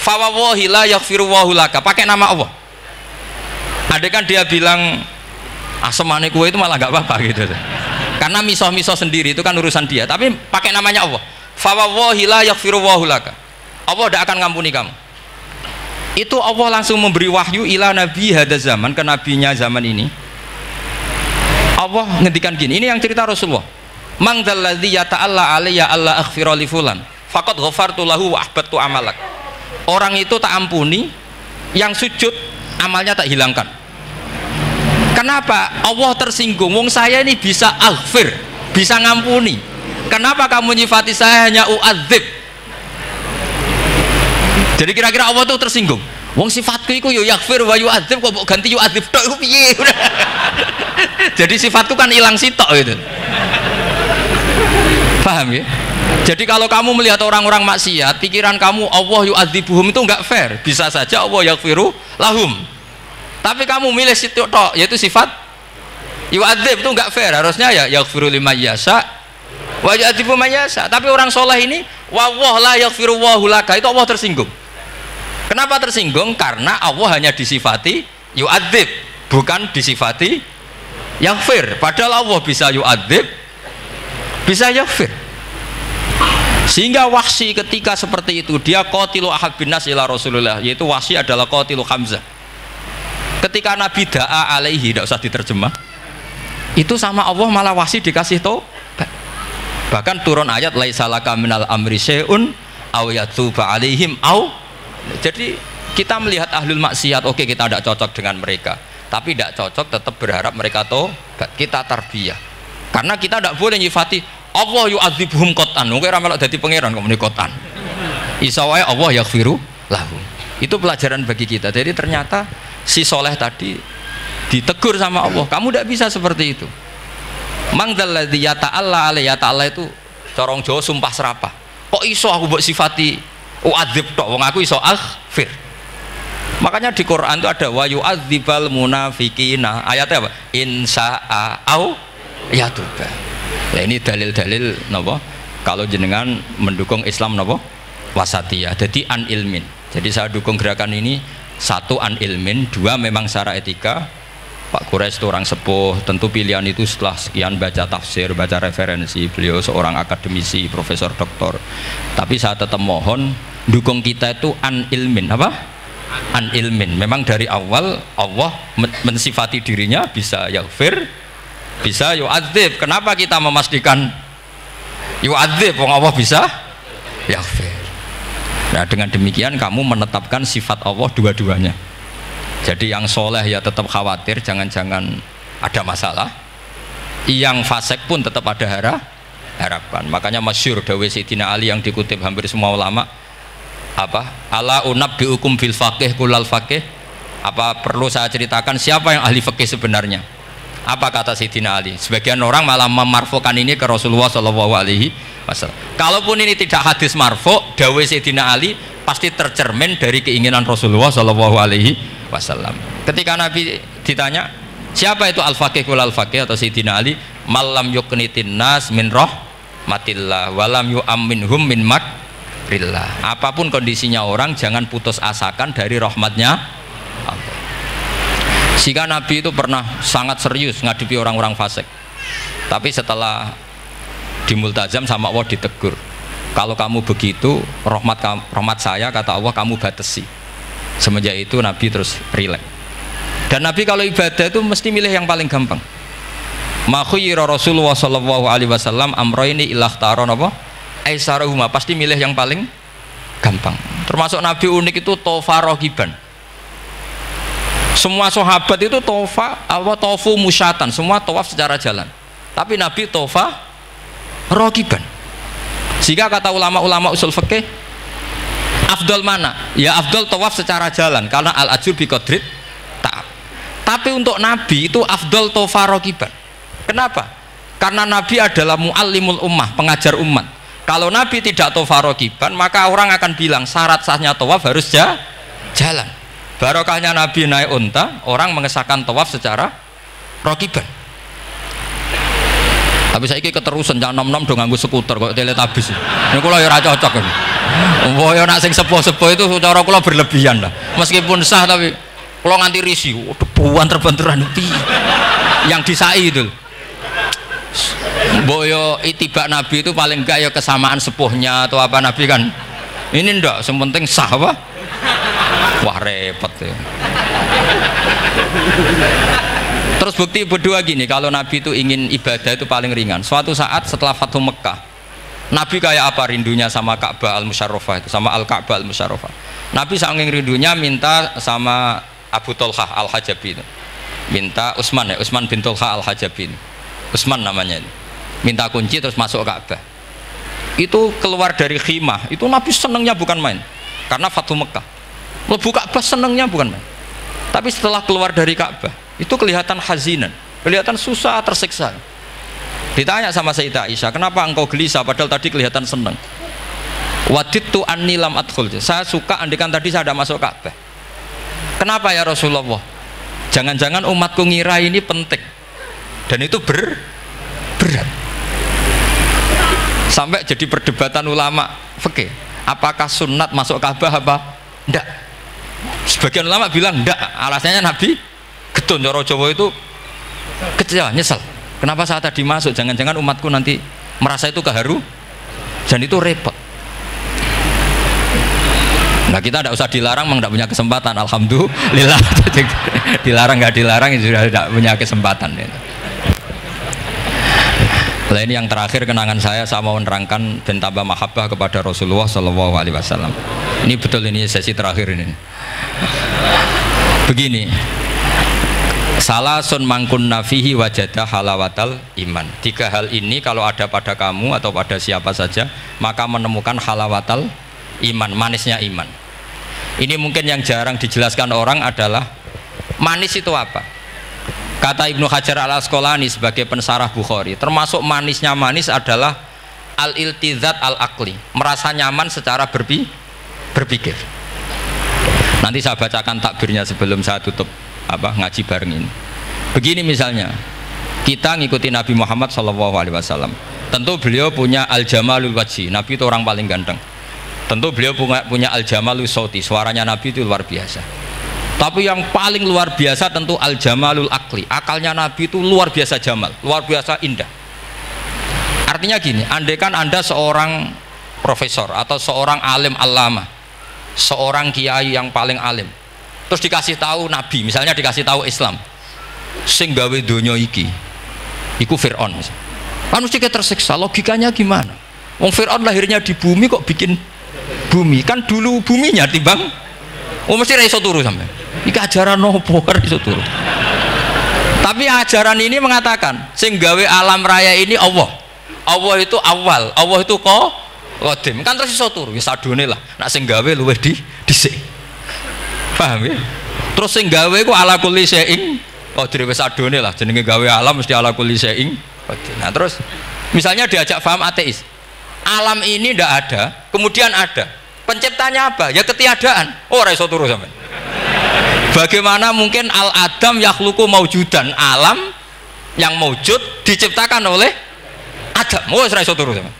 [SPEAKER 1] Fawawahi la yaghfirullahu laka, pakai nama Allah. Ada kan dia bilang asemane kue itu malah gak apa-apa gitu. Karena misoh-misoh sendiri itu kan urusan dia, tapi pakai namanya Allah. Fawawahi la yaghfirullahu laka, Allah tidak akan ngampuni kamu. Itu Allah langsung memberi wahyu ila nabi hada zaman, ke nabinya zaman ini. Allah ngendikan gini, ini yang cerita Rasulullah. Man dzalladzi yata'alla alayya alla aghfira li fulan faqad ghafartu lahu wa ahbattu amalak. Orang itu tak ampuni, yang sujud amalnya tak hilangkan. Kenapa? Allah tersinggung. Wong saya ini bisa aghfir, bisa ngampuni. Kenapa kamu nyifati saya hanya u'adzib? Jadi kira-kira Allah itu tersinggung. Wong sifatku itu yo yaghfir wa yu'adzib, kok ganti yu'adzib tok iku piye? Jadi sifatku kan hilang sitok gitu. Paham ya? Jadi kalau kamu melihat orang-orang maksiat, pikiran kamu Allah yu'adzibuhum itu enggak fair. Bisa saja Allah yaghfiru lahum. Tapi kamu milih sitok tok, yaitu sifat yu'adzib, itu enggak fair. Harusnya ya yaghfiru liman yasha wa yu'adzibu man yasha. Tapi orang soleh ini wallahu la yaghfiru wallahu laka, itu Allah tersinggung. Kenapa tersinggung? Karena Allah hanya disifati yu'adzib, bukan disifati yaghfir. Padahal Allah bisa yu'adzib, bisa yaghfir. Sehingga Wahsy ketika seperti itu, dia qatilu ahabbin nas ila Rasulullah, yaitu Wahsy adalah qatilu Hamzah. Ketika Nabi da'a alaihi, tidak usah diterjemah, itu sama Allah malah Wahsy dikasih taubat. Bahkan turun ayat laisa laka minal amri syai'un aw yatuba alaihim aw. Jadi kita melihat ahlul maksiat, oke, kita tidak cocok dengan mereka, tapi tidak cocok tetap berharap mereka tobat. Kita tarbiyah, karena kita tidak boleh nyifati Allah yu'adzibuhum qatan. Mungkin ramelok dadi pangeran kok muni qatan. Isa wae Allah yaghfiru lahum. Itu pelajaran bagi kita. Jadi ternyata si soleh tadi ditegur sama Allah, kamu tidak bisa seperti itu. Mang dzalladzi yata'alla alayya, ta'ala itu corong Jawa sumpah serapah. Kok iso aku mbok sifati u'adzib tok, wong aku iso aghfir. Makanya di Quran itu ada wa yu'adzibal munafiqina. Ayatnya apa? Insya'a au yatuba. Ya, ini dalil-dalil napa? Kalau jenengan mendukung Islam napa? Wasatiyah. Jadi an ilmin. Jadi saya dukung gerakan ini, satu an ilmin, dua memang secara etika. Pak Quraisy itu orang sepuh, tentu pilihan itu setelah sekian baca tafsir, baca referensi, beliau seorang akademisi, profesor, doktor. Tapi saya tetap mohon dukung kita itu an ilmin, apa? An ilmin. Memang dari awal Allah mensifati dirinya bisa yaghfir, bisa yu'adzib. Kenapa kita memastikan yu'adzib? Wong Allah bisa yaghfir. Nah, dengan demikian kamu menetapkan sifat Allah dua-duanya. Jadi yang soleh ya tetap khawatir jangan-jangan ada masalah, yang fasik pun tetap ada harapan. Makanya masyhur dawuh Sayyidina Ali yang dikutip hampir semua ulama, apa? Ala unabbiukum fil faqih kulal faqih. Apa perlu saya ceritakan siapa yang ahli fikih sebenarnya? Apa kata Sayyidina Ali? Sebagian orang malah memarfukan ini ke Rasulullah Shallallahu Alaihi Wasallam. Kalaupun ini tidak hadis marfu, dawuh Sayyidina Ali pasti tercermin dari keinginan Rasulullah Shallallahu Alaihi Wasallam. Ketika Nabi ditanya siapa itu al-faqih kul al-faqih atau Sayyidina Ali, malam yuknitin nas min rahmatillah walam yu'amminhum min makrillah. Apapun kondisinya orang, jangan putus asakan dari rahmatnya Allah. Sehingga Nabi itu pernah sangat serius ngadepi orang-orang fasik, tapi setelah dimultazam sama Allah ditegur, kalau kamu begitu rahmat saya, kata Allah, kamu batasi. Semenjak itu Nabi terus rileks. Dan Nabi kalau ibadah itu mesti milih yang paling gampang. Ma khayyara Rasulullah sallallahu alaihi wasallam amroini ilakhtara napa? Aisarahuma, pasti milih yang paling gampang. Termasuk Nabi unik itu tofa rogiban. Semua sahabat itu tofu musyatan, semua tawaf secara jalan. Tapi Nabi tofa rogiban. Sehingga kata ulama-ulama usul fikih, afdol mana? Ya afdol tawaf secara jalan, karena al ajur bi qadrit ta'ab. Tapi untuk Nabi itu afdol tofa rogiban. Kenapa? Karena Nabi adalah muallimul ummah, pengajar umat. Kalau Nabi tidak tofa rogiban, maka orang akan bilang syarat sahnya tawaf harus jalan. Barokahnya Nabi naik unta, orang mengesahkan tawaf secara rogiban. Tapi saya ini keterusan jangan nom-nom dong nganggo skuter kok teletabis. Ini kula ya ora cocok ini. Wah ya nak sing sepuh-sepuh itu cara kula berlebihan lah. Meskipun sah tapi kula nganti risih. Debuan terbenturan itu. Yang disai itu. Mbok yo itibak Nabi itu paling enggak ya kesamaan sepuhnya atau apa Nabi kan. Ini ndak, yang penting sah apa? Wah repot ya. Terus Terus bukti berdua gini, kalau Nabi itu ingin ibadah itu paling ringan. Suatu saat setelah Fathu Mekah, Nabi kayak apa rindunya sama Ka'bah Al-Musyarrafah itu, sama Al-Ka'bah Al-Musyarrafah. Nabi saking rindunya minta sama Abu Tolhah Al-Hajabi itu. Minta Utsman ya, Utsman bin Tolhah Al-Hajabi. Utsman namanya itu. Minta kunci terus masuk Ka'bah. Itu keluar dari khimah, itu Nabi senengnya bukan main. Karena Fathu Mekah. Lebu Ka'bah senengnya bukan main. Tapi setelah keluar dari Ka'bah, itu kelihatan hazinan, kelihatan susah, tersiksa. Ditanya sama Sayyidah Aisyah, kenapa engkau gelisah padahal tadi kelihatan senang? Wadidtu anni lam adkhul. Saya suka andikan tadi saya ada masuk Ka'bah. Kenapa ya Rasulullah? Jangan-jangan umatku ngira ini penting. Dan itu berat. Sampai jadi perdebatan ulama fikih. Apakah sunat masuk Ka'bah apa? Enggak. Sebagian ulama bilang enggak. Alasannya Nabi getun cara Jawa itu kecewa, nyesel. Kenapa saat tadi masuk? Jangan-jangan umatku nanti merasa itu keharu dan itu repot. Nah kita tidak usah dilarang, memang tidak punya kesempatan. Alhamdulillah. Dilarang nggak dilarang sudah tidak punya kesempatan. Nah ini yang terakhir kenangan saya mau menerangkan dan tambah mahabbah kepada Rasulullah Shallallahu Alaihi Wasallam. Ini betul, ini sesi terakhir ini. Begini. Salasun mangkun nafihi wajadah halawatal iman. 3 hal ini kalau ada pada kamu atau pada siapa saja, maka menemukan halawatal iman, manisnya iman. Ini mungkin yang jarang dijelaskan orang adalah manis itu apa. Kata Ibnu Hajar Al-Asqalani sebagai pensarah Bukhari, termasuk manisnya manis adalah al-iltizat al-aqli, merasa nyaman secara berpikir. Nanti saya bacakan takbirnya sebelum saya tutup ngaji bareng ini. Begini misalnya, kita ngikuti Nabi Muhammad SAW. Tentu beliau punya al-jamalul wajhi, Nabi itu orang paling ganteng. Tentu beliau punya al-jamalul sauti, suaranya Nabi itu luar biasa. Tapi yang paling luar biasa tentu al-jamalul akli, akalnya Nabi itu luar biasa jamal, luar biasa indah. Artinya gini, andaikan Anda seorang profesor atau seorang alim allamah, seorang kiai yang paling alim, terus dikasih tahu Nabi, misalnya dikasih tahu Islam, sing gawe donya iki iku Fir'aun, kan mesti tersiksa. Logikanya gimana? Wong Fir'aun lahirnya di bumi kok bikin bumi, kan dulu buminya timbang. Mesti ra iso turu sampe. Iki ajaran nopo ra iso turu. Tapi ajaran ini mengatakan sing gawe alam raya ini Allah. Allah itu awal, Allah itu qadim. Kan terus iso turu, wis adone lah. Nek sing gawe luwih dhisik. Paham ya? Terus sing gawe ku ala kulli syai'in qadir, wis adone lah, jenenge gawe alam mesti ala kulli syai'in qadir. Nah terus misalnya diajak paham ateis, alam ini ndak ada, kemudian ada, penciptanya apa? Ya ketiadaan. Oh ora iso turu sampean. Bagaimana mungkin al-adam yakhluqu maujudan, alam yang maujud diciptakan oleh Adam? Oh ora iso turu sampean.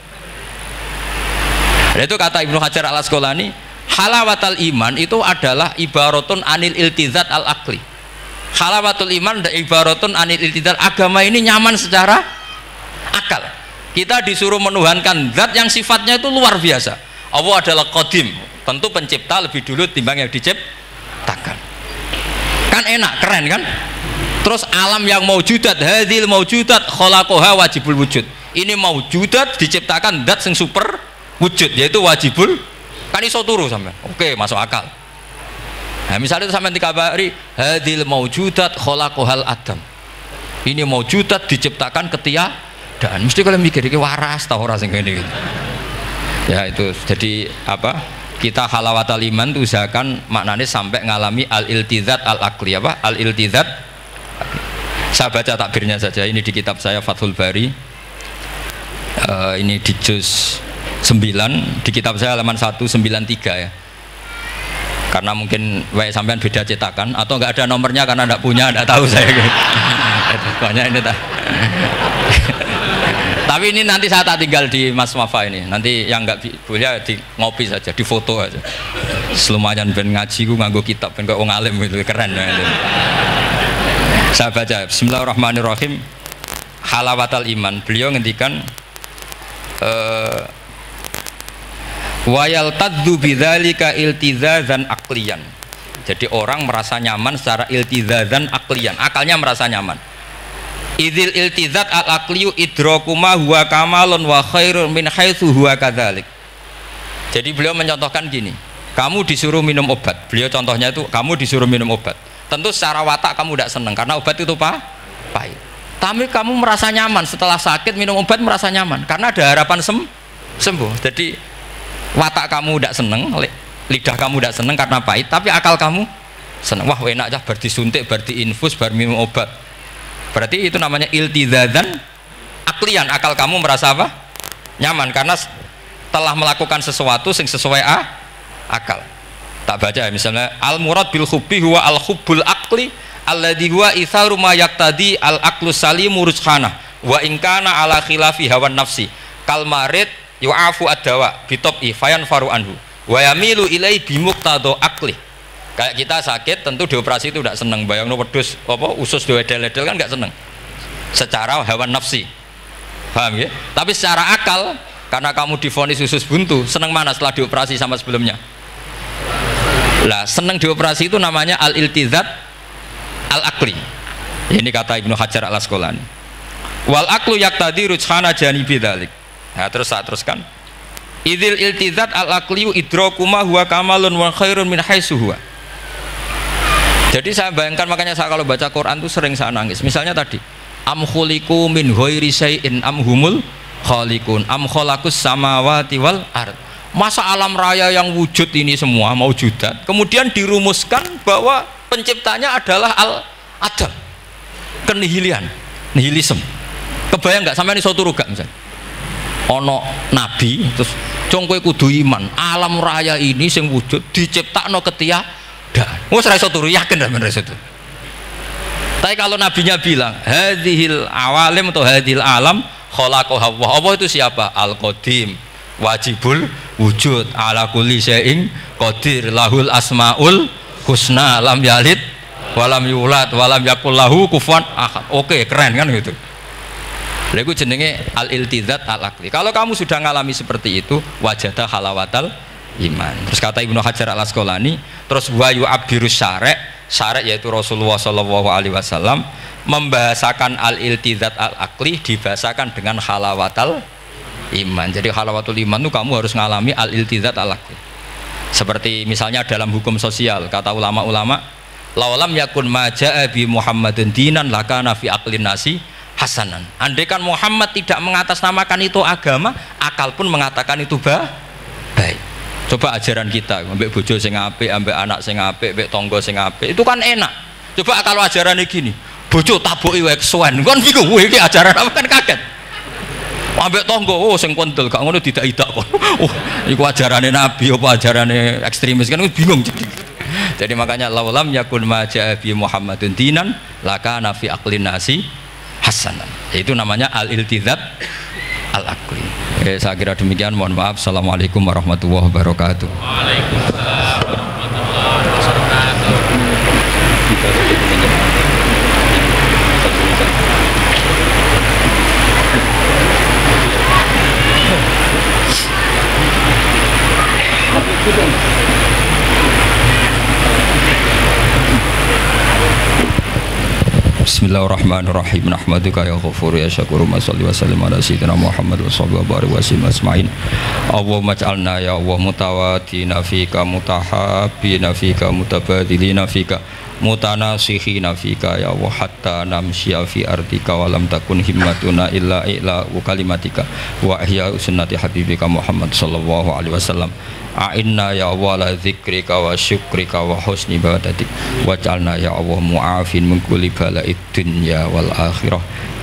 [SPEAKER 1] Itu kata Ibnu Hajar Al-Asqalani, halawatul iman itu adalah ibaratun anil iltizat al-akli. Halawatul iman dan ibaratun anil iltizat, agama ini nyaman secara akal. Kita disuruh menuhankan zat yang sifatnya itu luar biasa. Allah adalah qadim, tentu pencipta lebih dulu timbang yang diciptakan. Kan enak, keren kan? Terus alam yang maujudat, hadhil maujudat khalaqaha wajibul wujud. Ini maujudat diciptakan zat yang super wujud, yaitu wajibul, kan iso turu sampean. Oke, masuk akal. Nah, misalnya itu sampean dikabari hadil maujudat khalaqahal adam. Ini maujudat diciptakan ketiadaan. Mesti kalian mikir iki waras ta ora sing ngene iki. Ya itu. Jadi apa? Kita halawatul iman itu usahakan maknanya sampai ngalami al-iltizat al-aqli, apa? Al-iltizat. Saya baca takbirnya saja, ini di kitab saya Fathul Bari. Ini di juz 9, di kitab saya halaman 193 ya. Karena mungkin sampean beda cetakan atau enggak ada nomornya karena enggak punya, enggak tahu saya. Banyak ini tak. Tapi ini nanti saya tak tinggal di Mas Wafa ini. Nanti yang enggak boleh di ngopi saja, di foto aja. Selumayan ben ngaji ku nganggo kitab ben kok wong alim itu keren ya. Saya baca Bismillahirrahmanirrahim. Halawatul iman. Beliau ngendikan wa yaltadzu bidzalika iltizazan aqliyan. Jadi orang merasa nyaman secara iltizazan aqliyan, akalnya merasa nyaman. Idzil iltizat al-aqliyu idrakuma huwa kamalun wa khairun min haitsu huwa kadzalik. Jadi beliau mencontohkan gini, kamu disuruh minum obat. Beliau contohnya itu kamu disuruh minum obat. Tentu secara watak kamu tidak senang karena obat itu pahit. Tapi kamu merasa nyaman setelah sakit minum obat, merasa nyaman karena ada harapan sembuh. Jadi watak kamu tidak senang, lidah kamu tidak senang karena pahit, tapi akal kamu senang. Wah enak aja, berarti suntik, berarti infus, berarti minum obat. Berarti itu namanya iltizadzan aklian, akal kamu merasa apa? Nyaman karena telah melakukan sesuatu yang sesuai akal. Tak baca ya, misalnya al murad bil hubbi huwa al hubbul aqli alladhi huwa itharu ma yaqtadi al aqlu salimu rujhana wa in kana ala khilafi hawan nafsi kal marid yu'afu ad-dawa bi tab'i fayanfaru anhu wa yamilu ilai bi muqtado aqli. Kayak kita sakit tentu dioperasi itu tidak senang, bayangno wedhus apa usus dewedel-edel kan nggak senang secara hawa nafsi, paham ya? Tapi secara akal karena kamu divonis usus buntu, senang mana setelah dioperasi sama sebelumnya? Lah senang dioperasi itu namanya al-iltizat al-aqli. Ini kata Ibnu Hajar al-Asqalani. Wal aqlu yaqtadi rujhana janibi dzalik. Nah, terus saya teruskan. Idzil iltizat al-aqliyu idrakuma huwa kamalun wa khairun min haitsu huwa. Jadi saya bayangkan, makanya saya kalau baca Quran itu sering saya nangis. Misalnya tadi, am khuliqu min ghairi syai'in am humul khaliqun am khalaqus samawati wal ard. Masa alam raya yang wujud ini semua maujudat kemudian dirumuskan bahwa penciptanya adalah al-adam, kenihilian, nihilisme. Kebayang nggak sampai ini suatu ruga misalnya ono nabi terus congkoe kudu iman alam raya ini sing wujud diciptakno ketiadaan. Wes ra iso turu yakin ra men itu. Tapi kalau nabinya bilang hadhil awalim atau hadhil alam khalaqaha Allah. Allah itu siapa? Al-Qadim, wajibul wujud, ala kulli syai'in qadir, lahul asmaul husna, lam yalid walam yulad walam yakul lahu kufuwan ahad. Oke, keren kan gitu. Lha iku jenenge al-iltizat al-aqli. Kalau kamu sudah ngalami seperti itu, wajada halawatal iman. Terus kata Ibnu Hajar al-Asqalani, terus wa yu'abbirus syara' yaitu Rasulullah sallallahu alaihi wasallam membahasakan al-iltizat al-aqli dibahasakan dengan halawatal iman. Jadi halawatul iman itu kamu harus ngalami al-iltizat al-aqli. Seperti misalnya dalam hukum sosial, kata ulama-ulama, laulam yakun ma ja'a bi Muhammadin dinan lakana fi aqlin nasi hasanan. Andai kan Muhammad tidak mengatasnamakan itu agama, akal pun mengatakan itu baik. Coba ajaran kita, ambek bojo sing apik, ambek anak sing apik, ambek tangga sing apik, itu kan enak. Coba kalau ajarannya gini, bojo taboki wae kesuwen, kan bingung, iki ajaran apa kan kaget. Ambek tangga, oh sing kondel, gak ngono tidak kon. Oh, iku ajarane nabi apa ajarane ekstremis kan bingung. Jadi makanya laulam yakun ma ja'a bi Muhammadun dinan lakana fi aqlin nasi hasanan. Itu namanya al-iltizat al-aqli. Saya kira demikian, mohon maaf. Assalamualaikum warahmatullahi wabarakatuh. Waalaikumsalam warahmatullahi wabarakatuh. Bismillahirrahmanirrahim. Nahmaduka ya ghafur ya syakur, shalli wa sallim ala sayyidina Muhammad wa sahbihi wa barik wa sallim asma'in. Allahumma ij'alna ya Allah mutawatina fika, mutahabbina fika, mutabadilina fika, mutanasihina fika ya Allah, hatta namshiya fi ardika wa lam takun himmatuna illa kalimatika wa ihya sunnati habibika Muhammad sallallahu alaihi wasallam. A'inna ya Allah la dzikrika wa syukrika wa husni ibadatik waj'alna ya Allah mu'afin min kulli bala'id dunya wal akhirah.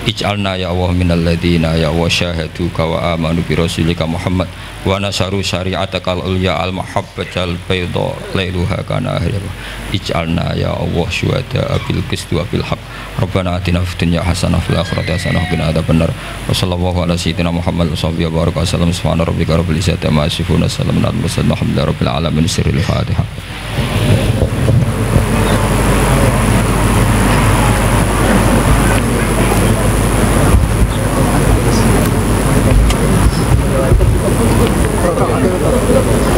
[SPEAKER 1] Ij'alna ya Allah minal ladzina ya Allah syahaduka wa amanu bi rasulika Muhammad wa nasaru syari'atakal ulya al mahabbatal bayda lailuha kana ahya. Ij'alna ya Allah syuhada bil qisti wa bil haqq. Rabbana atina fid dunya hasanah fil akhirati hasanah wa qina adzabannar. Wa sallallahu ala sayyidina Muhammad wa sahbihi wa baraka wasallam. Subhana rabbika rabbil izzati amma yasifun wa salamun alal mursalin walhamdulillahi rabbil alamin. Sirril Fatihah.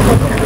[SPEAKER 2] Oke.